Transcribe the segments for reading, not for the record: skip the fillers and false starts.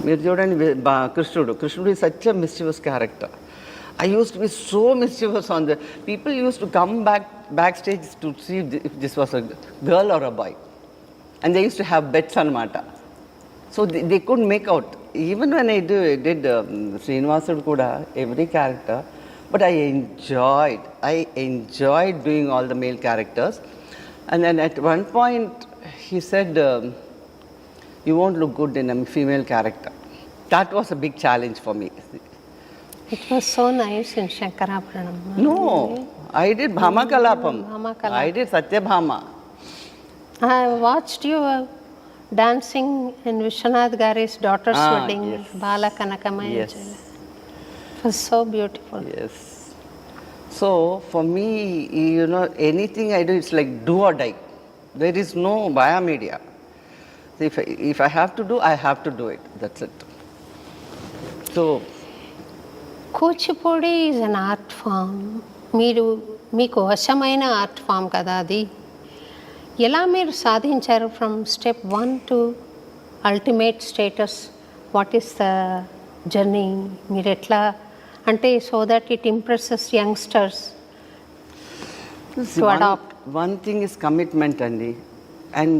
మీరు చూడండి కృష్ణుడు is such a mischievous character. I used to be so mischievous on the people used to come backstage to see if this was a girl or a boy, and they used to have bets on mata. So they couldn't make out. Even when I did Srinivasudu kuda, every character, but I enjoyed doing all the male characters. And then at one point he said, you won't look good in a female character. That was a big challenge for me. It was so nice in Shankarabharanam. No, I did Bhama Kalapam. I did Satyabhama. I watched you dancing in Vishwanath Gari's daughter's wedding, yes. Bala Kanakamaya. Yes. It was so beautiful. Yes. So for me, you know, anything I do, it's like do or die. There is no via media. If I have to do, I have to do it. That's it. So Kuchipudi is an art form. మీకు వశమైన art form కదా అది. ఎలా మీరు సాధించారు from step 1 to ultimate status? What is the journey? మీరు ఎట్లా అంటే so that it impresses youngsters to adapt? One thing is commitment, Andy. And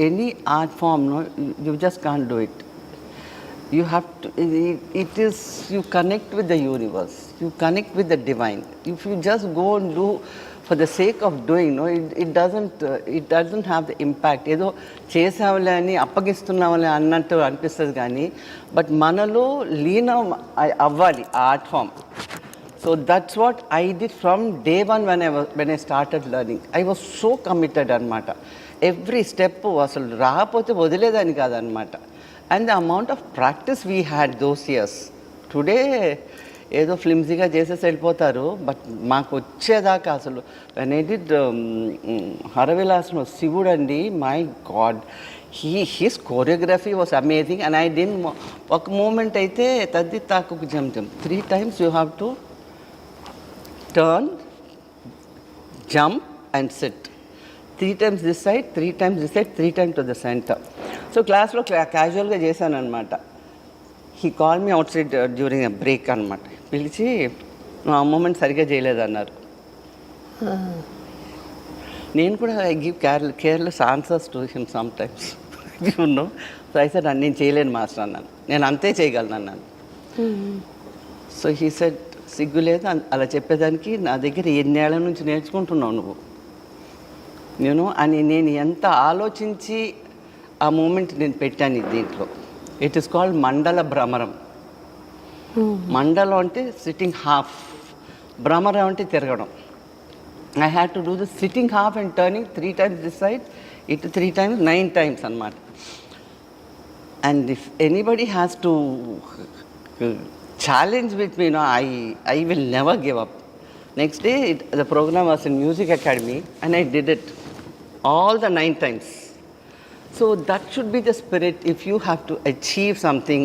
any art form, no, you just can't do it. You have to, it is, you connect with the universe, you connect with the divine. If you just go and do for the sake of doing, no, it doesn't have the impact. ఏదో చేసావులే అని అప్పగిస్తున్నావులే అన్నట్టు అనిపిస్తుంది కానీ but మనలో లీనం అవ్వాలి art form. So that's what I did from day one when I started learning. I was so committed anamata. Every step asalu raapothe వదిలేదని కాదనమాట. And the amount of practice we had those years. Today ఏదో ఫ్లిమ్సీగా చేసేసి వెళ్ళిపోతారు, but మాకు వచ్చేదాకా అసలు when I did హరవిలాసంలో శివుడు అండి, my God, his choreography was amazing. And I didn't ఒక మూమెంట్ అయితే తద్ది తాకు జమ్ 3 times you have to turn, jump and sit. 3 times this side, 3 times this side, 3 times to the center. So క్లాస్లో క్యాజువల్గా చేశాను అనమాట. He call me out side during a break అనమాట. పిలిచి నువ్వు ఆ మూమెంట్ సరిగ్గా చేయలేదన్నారు. నేను కూడా I give careless answers to him some times, you know. So I said నేను చేయలేను మాస్టర్ అన్నాను, నేను అంతే చేయగలను అన్నాను. సో హీ సెడ్ సిగ్గు లేదు అలా చెప్పేదానికి, నా దగ్గర ఎన్నేళ్ల నుంచి నేర్చుకుంటున్నావు నువ్వు, నేను అని. నేను ఎంత ఆలోచించి ఆ మూమెంట్ నేను పెట్టాను దీంట్లో. ఇట్ ఈస్ కాల్డ్ మండల భ్రమరం. మండలం అంటే సిట్టింగ్ హాఫ్, భ్రమరం అంటే తిరగడం. I had to do the sitting half and turning 3 times this side, ఇటు 3 times, 9 times అనమాట. And if anybody has to challenge with me, I will never give up. Next day the program was in Music Academy and I did it all the 9 times. So that should be the spirit if you have to achieve something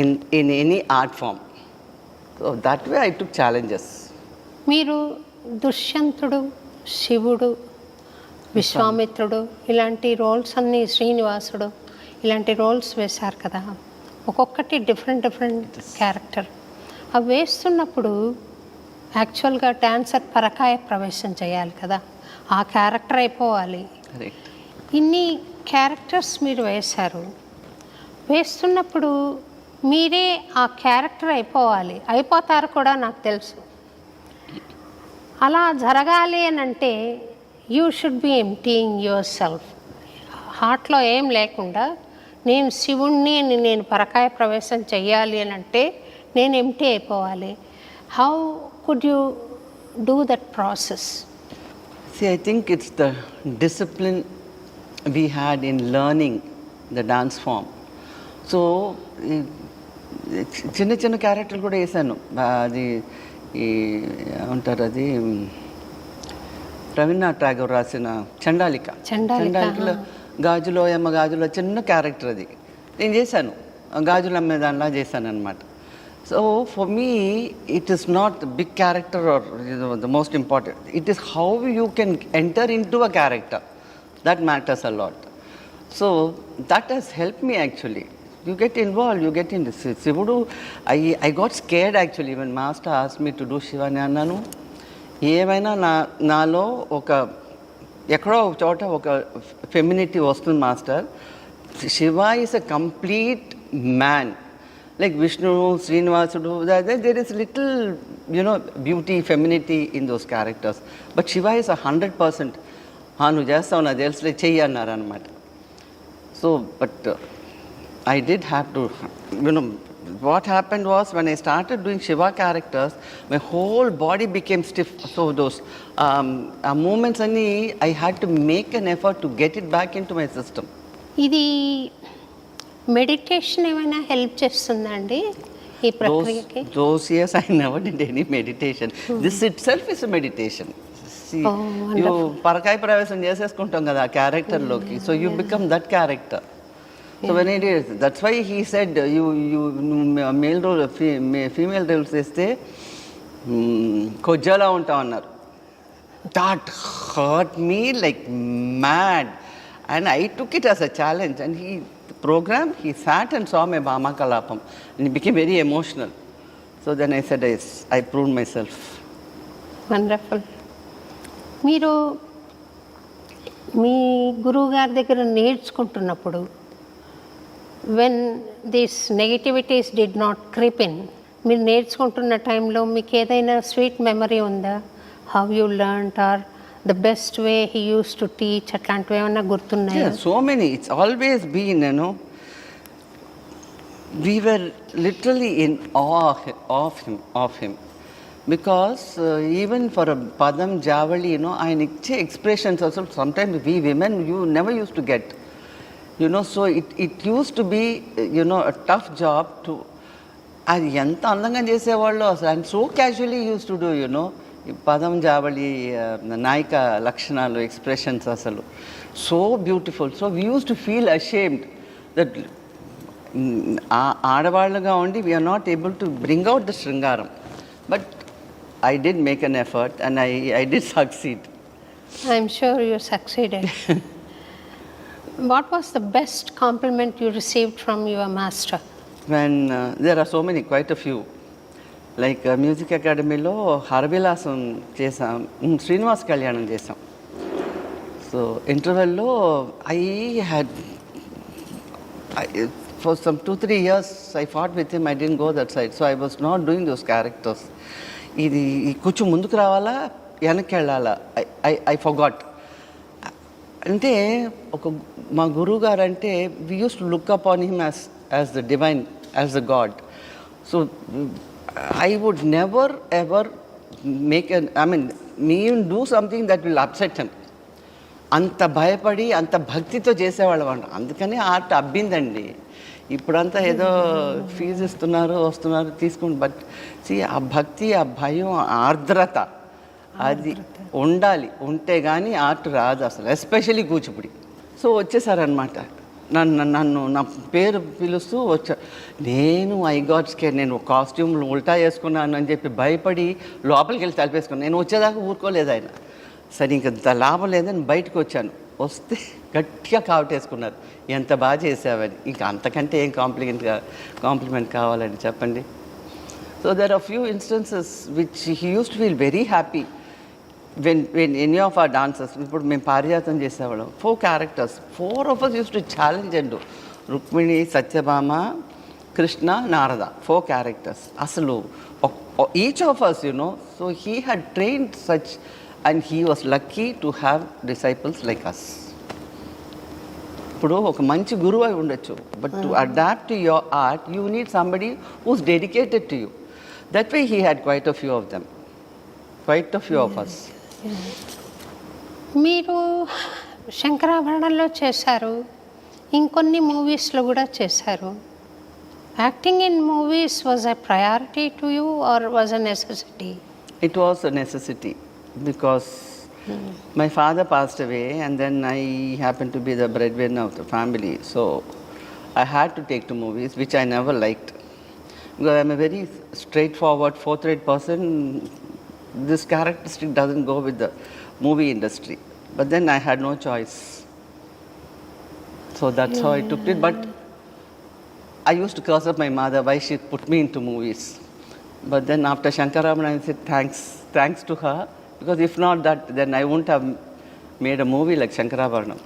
in any art form. So that way I took challenges. మీరు దుష్యంతుడు, శివుడు, విశ్వామిత్రుడు ఇలాంటి roles అన్నీ, శ్రీనివాసుడు ఇలాంటి roles వేశారు కదా, ఒక్కొక్కటి డిఫరెంట్ క్యారెక్టర్. అవి వేస్తున్నప్పుడు యాక్చువల్గా డాన్సర్ పరకాయ ప్రవేశం చేయాలి కదా, ఆ క్యారెక్టర్ అయిపోవాలి. ఇన్ని క్యారెక్టర్స్ మీరు వేశారు. వేస్తున్నప్పుడు మీరే ఆ క్యారెక్టర్ అయిపోవాలి, అయిపోతారు కూడా నాకు తెలుసు. అలా జరగాలి అని అంటే you should be emptying your self. హార్ట్లో ఏం లేకుండా నేను శివుణ్ణి అని నేను పరకాయ ప్రవేశం చెయ్యాలి అని అంటే నేను ఎంప్టీ అయిపోవాలి. How could you do that process? See, I think it's the discipline we had in learning the dance form. So చిన్న క్యారెక్టర్లు కూడా వేసాను. అది ఏమంటారు, అది రవీంద్రనాథ్ ఠాగూర్ రాసిన చండాలికలో గాజులో చిన్న క్యారెక్టర్ అది నేను చేశాను. గాజులు అమ్మే దానిలా చేశాను అనమాట. So for me it is not big character or the most important. It is how you can enter in to a character that matters a lot. So that he's help me actually. You get involved, you get into Sivudu. I got scared actually when Master asked me to do Shiva Nannanu. ఏమైనా నాలో ఒక ఎక్కడో ఒక చోట ఒక femininity వస్తుంది master. Shiva is a complete man, like Vishnu, శ్రీనివాసుడు, there is little beauty, femininity in those characters. But Shiva is 100%. నువ్వు చేస్తావు నాకు తెలుసులే చెయ్యి అన్నారు అనమాట. So but I did have to, what happened was when I started doing Shiva characters, my whole body became stiff. So those movements, I had to make an effort to get it back into my system. ఇది meditation ఏమైనా help చేస్తుందండి ఈ ప్రక్రియకి? Those years I never did any meditation. This itself is a meditation. See, you పరకాయ ప్రవేశం చేసేసుకుంటాం కదా ఆ క్యారెక్టర్లోకి. So you become that character. So when it is, that's why he said you male role, female roles చేస్తే కొజ్జలా ఉంటాం అన్నారు. That hurt me like mad, and I took it as a challenge. And he sat and saw my Bhama Kalapam, and he became very emotional. So then I said, yes, I proved myself. Wonderful. మీరు మీ గురువు గారి దగ్గర నేర్చుకుంటున్నప్పుడు when this negativities did not creep in, మీరు నేర్చుకుంటున్న టైంలో మీకు ఏదైనా స్వీట్ మెమరీ ఉందా? How you learned or the best way he use to teach, అట్లాంటివి ఏమన్నా గుర్తున్నాయా? So many. It's always been, we were literally in awe of him. Because even for a Padam Javali, ఆయన ఇచ్చే expressions also sometimes we women, you never used to get. So it used to be, a tough job to, అది ఎంత అందంగా చేసేవాళ్ళు అసలు. And so casually used to do, పదం జావళి నాయిక లక్షణాలు, ఎక్స్ప్రెషన్స్ అసలు so beautiful. So we use to feel ashamed that ఆడవాళ్ళుగా ఉండి we are not able to bring out the shringaram. But I did make an effort, and I did succeed. I'm sure you succeeded. What was the best compliment you received from your master? When there are so many, quite a few. Like Music Academy lo Harvilasam chesam, Srinivas Kalyanam chesam. So interval lo for some 2-3 years I fought with him. I didn't go that side, so I was not doing those characters. ఇది కొంచెం ముందుకు రావాలా వెనక్కి వెళ్ళాలా, I forgot. అంటే మా గురువు గారు అంటే we use to look up on him as the divine, as the god. So I would never ever do something that will upset him. అంత భయపడి అంత భక్తితో చేసేవాళ్ళం అంట. అందుకని ఆర్ట్ అబ్బిందండి. ఇప్పుడంతా ఏదో ఫీజు ఇస్తున్నారు, వస్తున్నారు, తీసుకుంటు. బట్ ఆ భక్తి, ఆ భయం, ఆర్ద్రత అది ఉండాలి. ఉంటే కానీ ఆర్ట్ రాదు అసలు, ఎస్పెషలీ కూచిపూడి. సో వచ్చేసారనమాట. నన్ను నా పేరు పిలుస్తూ వచ్చా. నేను ఐ గాట్ స్కేర్. నేను కాస్ట్యూమ్లు ఉల్టా వేసుకున్నాను అని చెప్పి భయపడి లోపలికి వెళ్ళి తలిపేసుకున్నాను. నేను వచ్చేదాకా ఊరుకోలేదు ఆయన. సరే ఇంక లాభం లేదని బయటకు వచ్చాను. వస్తే గట్టిగా కావటేసుకున్నారు, ఎంత బాగా చేసావని. ఇంకా అంతకంటే ఏం కాంప్లిమెంట్ కావాలని చెప్పండి. So there are few instances which he use to feel very happy when any of our dancers. ఇప్పుడు మేము పారిజాతం చేసేవాళ్ళం. 4 characters, 4 of us used to challenge and do. Rukmini, Satyabhama, Krishna, Narada, 4 characters. అసలు each of us, so he had trained such. And he was lucky to have disciples like us. ఇప్పుడు ఒక మంచి గురువు అయి ఉండొచ్చు, but to adapt to your art you need somebody who's dedicated to you. That way he had quite a few of them, quite a few of us. మీరు శంకరాభరణంలో చేశారు, ఇంకొన్ని మూవీస్లో కూడా చేశారు. Acting in movies was a priority to you or was a necessity? It was a necessity because my father passed away, and then I happened to be the breadwinner of the family. So I had to take to movies, which I never liked. Because I'm a very straightforward, forthright person. This characteristic doesn't go with the movie industry. But then I had no choice. So that's how I took it. But I used to curse up my mother why she put me into movies. But then after Shankarabaranam, I said thanks to her, because if not that, then I wouldn't have made a movie like Shankarabaranam.